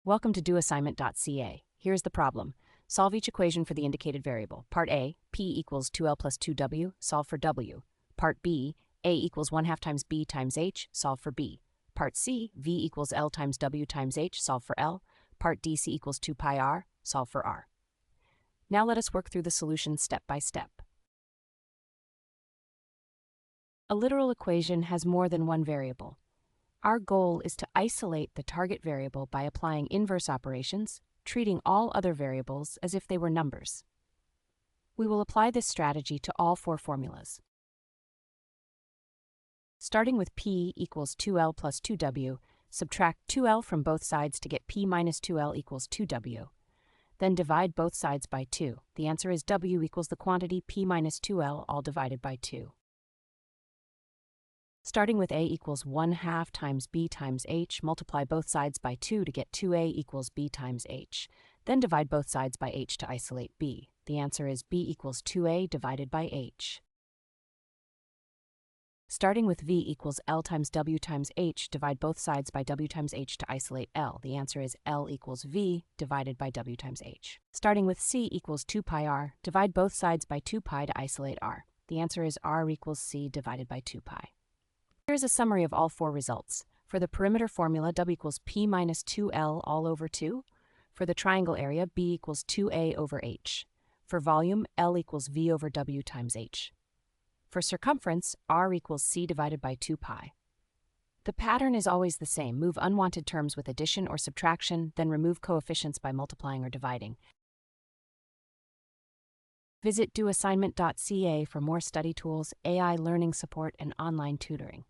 Welcome to doassignment-ca. Here's the problem. Solve each equation for the indicated variable. Part A, p equals 2l plus 2w, solve for w. Part B, a equals 1/2 times b times h, solve for b. Part C, v equals l times w times h, solve for l. Part D, c equals 2 pi r, solve for r. Now let us work through the solution step by step. A literal equation has more than one variable. Our goal is to isolate the target variable by applying inverse operations, treating all other variables as if they were numbers. We will apply this strategy to all four formulas. Starting with p equals 2l plus 2w, subtract 2l from both sides to get p minus 2l equals 2w. Then divide both sides by 2. The answer is w equals the quantity p minus 2l all divided by 2. Starting with a equals 1/2 times b times h, multiply both sides by 2 to get 2a equals b times h. Then divide both sides by h to isolate b. The answer is b equals 2a divided by h. Starting with v equals l times w times h, divide both sides by w times h to isolate l. The answer is l equals v divided by w times h. Starting with c equals 2 pi r, divide both sides by 2 pi to isolate r. The answer is r equals c divided by 2 pi. Here is a summary of all four results. For the perimeter formula, w equals p minus 2l all over 2. For the triangle area, b equals 2a over h. For volume, l equals v over w times h. For circumference, r equals c divided by 2 pi. The pattern is always the same. Move unwanted terms with addition or subtraction, then remove coefficients by multiplying or dividing. Visit doassignment.ca for more study tools, AI learning support, and online tutoring.